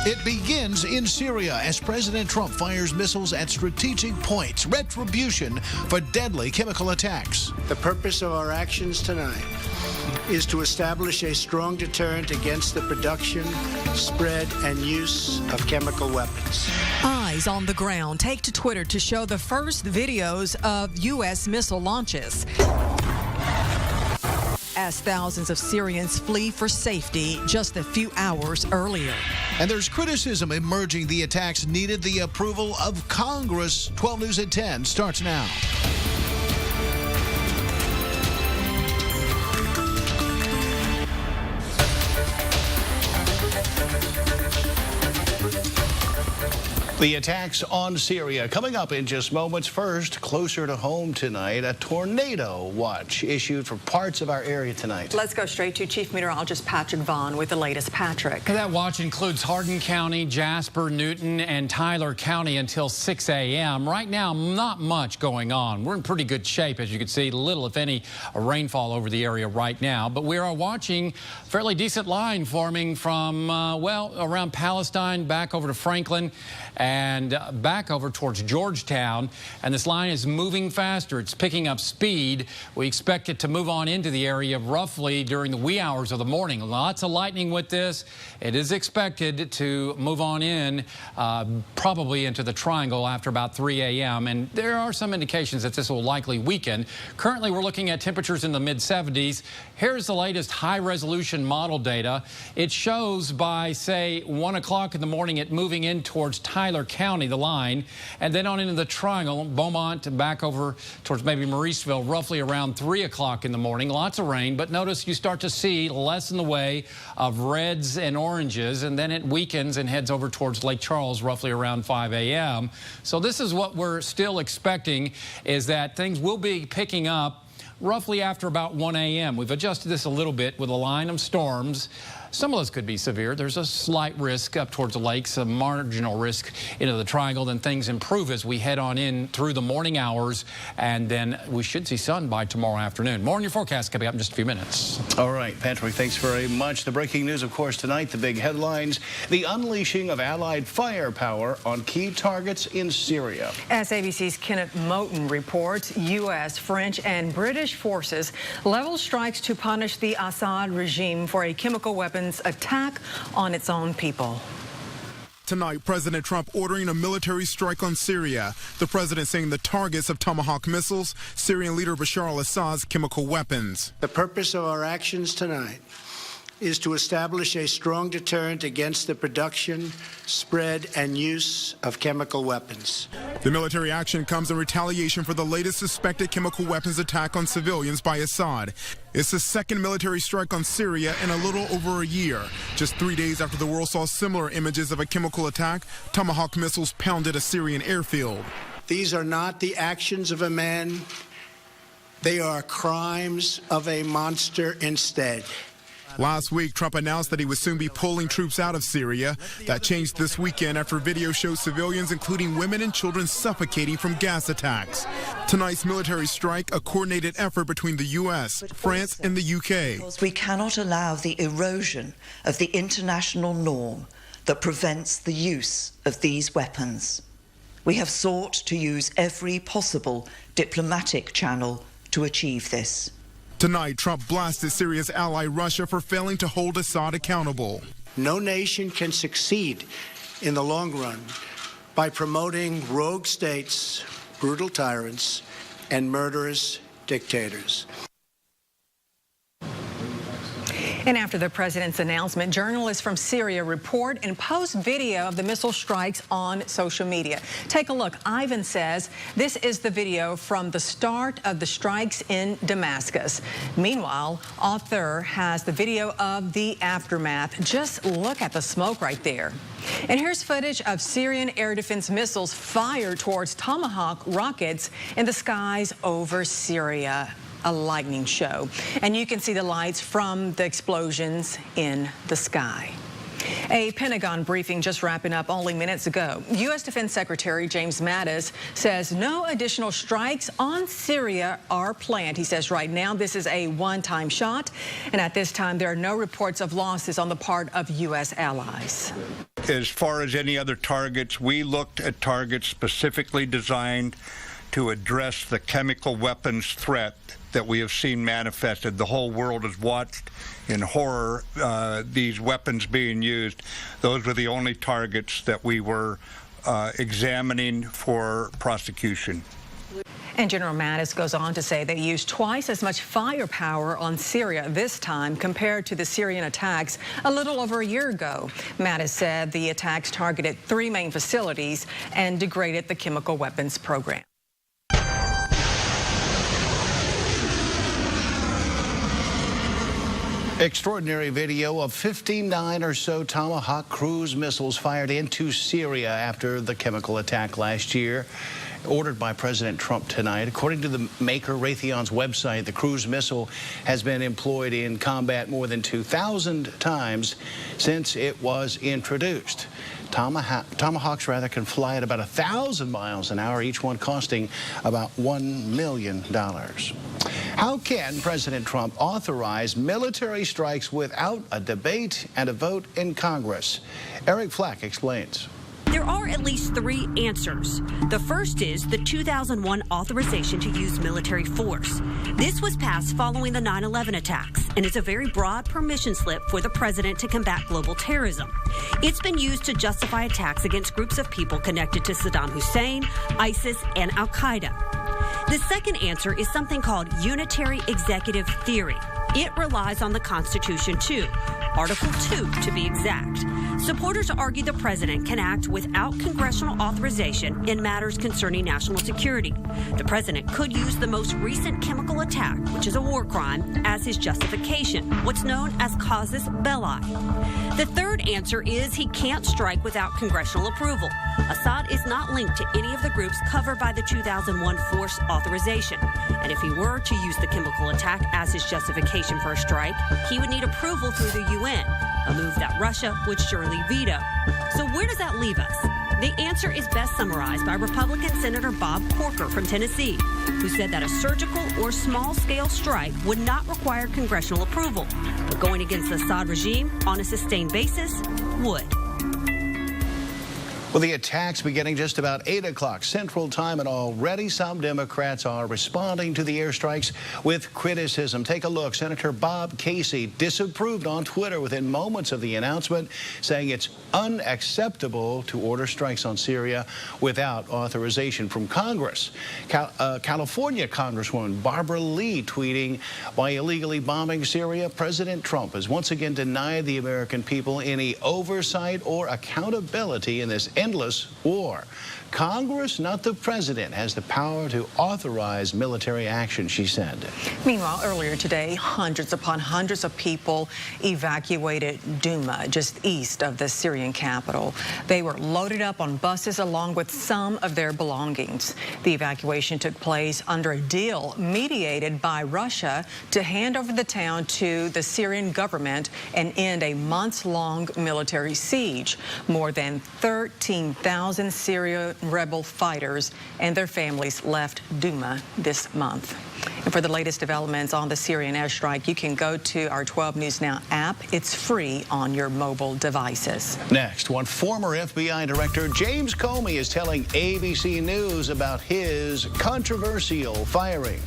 It begins in Syria as President Trump fires missiles at strategic points, retribution for deadly chemical attacks. The purpose of our actions tonight is to establish a strong deterrent against the production, spread, and use of chemical weapons. Eyes on the ground take to Twitter to show the first videos of U.S. missile launches, as thousands of Syrians flee for safety just a few hours earlier. And there's criticism emerging the attacks needed the approval of Congress. 12 News at 10 starts now. The attacks on Syria coming up in just moments. First, closer to home tonight, a tornado watch issued for parts of our area tonight. Let's go straight to Chief Meteorologist Patrick Vaughn with the latest. Patrick. That watch includes Hardin County, Jasper, Newton, and Tyler County until 6 a.m. Right now, not much going on. We're in pretty good shape, as you can see. Little, if any, rainfall over the area right now. But we are watching fairly decent line forming from, well, around Palestine back over to Franklin and back over towards Georgetown, and this line is moving faster. It's picking up speed. We expect it to move on into the area roughly during the wee hours of the morning. Lots of lightning with this. It is expected to move on in probably into the triangle after about 3 a.m. and there are some indications that this will likely weaken. Currently, we're looking at temperatures in the mid-70s. Here's the latest high-resolution model data. It shows by, say, 1 o'clock in the morning it moving in towards Tyler County, the line, and then on into the triangle, Beaumont back over towards maybe Mauriceville, roughly around 3 o'clock in the morning. Lots of rain, but notice you start to see less in the way of reds and oranges, and then it weakens and heads over towards Lake Charles roughly around 5 a.m. So this is what we're still expecting, is that things will be picking up roughly after about 1 a.m. We've adjusted this a little bit with a line of storms. Some of those could be severe. There's a slight risk up towards the lakes, a marginal risk into the triangle. Then things improve as we head on in through the morning hours, and then we should see sun by tomorrow afternoon. More on your forecast coming up in just a few minutes. All right, Patrick, thanks very much. The breaking news, of course, tonight, the big headlines, the unleashing of Allied firepower on key targets in Syria. As ABC's Kenneth Moten reports, U.S., French, and British forces level strikes to punish the Assad regime for a chemical weapons attack on its own people. Tonight, President Trump ordering a military strike on Syria. The president saying the targets of Tomahawk missiles, Syrian leader Bashar al-Assad's chemical weapons. The purpose of our actions tonight is to establish a strong deterrent against the production, spread, and use of chemical weapons. The military action comes in retaliation for the latest suspected chemical weapons attack on civilians by Assad. It's the second military strike on Syria in a little over a year. Just 3 days after the world saw similar images of a chemical attack, Tomahawk missiles pounded a Syrian airfield. These are not the actions of a man. They are crimes of a monster instead. Last week, Trump announced that he would soon be pulling troops out of Syria. That changed this weekend after video shows civilians, including women and children, suffocating from gas attacks. Tonight's military strike, a coordinated effort between the U.S., France, and the U.K. We cannot allow the erosion of the international norm that prevents the use of these weapons. We have sought to use every possible diplomatic channel to achieve this. Tonight, Trump blasted Syria's ally Russia for failing to hold Assad accountable. No nation can succeed in the long run by promoting rogue states, brutal tyrants, and murderous dictators. And after the president's announcement, journalists from Syria report and post video of the missile strikes on social media. Take a look. Ivan says this is the video from the start of the strikes in Damascus. Meanwhile, Author has the video of the aftermath. Just look at the smoke right there. And here's footage of Syrian air defense missiles fired towards Tomahawk rockets in the skies over Syria. A lightning show. And you can see the lights from the explosions in the sky. A Pentagon briefing just wrapping up only minutes ago. U.S. Defense Secretary James Mattis says no additional strikes on Syria are planned. He says right now this is a one-time shot, and at this time there are no reports of losses on the part of U.S. allies. As far as any other targets, we looked at targets specifically designed to address the chemical weapons threat that we have seen manifested. The whole world has watched in horror these weapons being used. Those were the only targets that we were examining for prosecution. And General Mattis goes on to say they used twice as much firepower on Syria this time compared to the Syrian attacks a little over a year ago. Mattis said the attacks targeted 3 main facilities and degraded the chemical weapons program. Extraordinary video of 59 or so Tomahawk cruise missiles fired into Syria after the chemical attack last year, ordered by President Trump tonight. According to the maker Raytheon's website, the cruise missile has been employed in combat more than 2,000 times since it was introduced. Tomahawks can fly at about 1,000 miles an hour, each one costing about $1 million. How can President Trump authorize military strikes without a debate and a vote in Congress? Eric Flack explains. There are at least 3 answers. The first is the 2001 authorization to use military force. This was passed following the 9/11 attacks and is a very broad permission slip for the president to combat global terrorism. It's been used to justify attacks against groups of people connected to Saddam Hussein, ISIS, and Al-Qaeda. The second answer is something called unitary executive theory. It relies on the Constitution too, Article 2 to be exact. Supporters argue the president can act without congressional authorization in matters concerning national security. The president could use the most recent chemical attack, which is a war crime, as his justification, what's known as casus belli. The third answer is he can't strike without congressional approval. Assad is not linked to any of the groups covered by the 2001 force authorization. And if he were to use the chemical attack as his justification for a strike, he would need approval through the UN, a move that Russia would surely veto. So where does that leave us? The answer is best summarized by Republican Senator Bob Corker from Tennessee, who said that a surgical or small-scale strike would not require congressional approval, but going against the Assad regime on a sustained basis would. Well, the attacks beginning just about 8 o'clock Central Time, and already some Democrats are responding to the airstrikes with criticism. Take a look. Senator Bob Casey disapproved on Twitter within moments of the announcement, saying it's unacceptable to order strikes on Syria without authorization from Congress. California Congresswoman Barbara Lee tweeting, by illegally bombing Syria, President Trump has once again denied the American people any oversight or accountability in this endless war. Congress, not the president, has the power to authorize military action, she said. Meanwhile, earlier today, hundreds upon hundreds of people evacuated Douma, just east of the Syrian capital. They were loaded up on buses along with some of their belongings. The evacuation took place under a deal mediated by Russia to hand over the town to the Syrian government and end a months-long military siege. More than 13,000 Syrian rebel fighters and their families left Douma this month. And for the latest developments on the Syrian airstrike, you can go to our 12 News Now app. It's free on your mobile devices. Next, one former FBI director, James Comey, is telling ABC News about his controversial firing.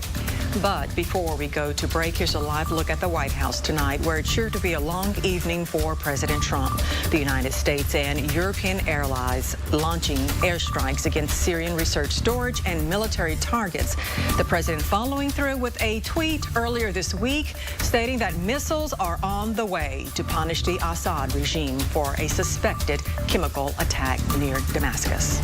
But before we go to break, here's a live look at the White House tonight, where it's sure to be a long evening for President Trump. The United States and European allies launching airstrikes against Syrian research storage and military targets. The president following through with a tweet earlier this week stating that missiles are on the way to punish the Assad regime for a suspected chemical attack near Damascus.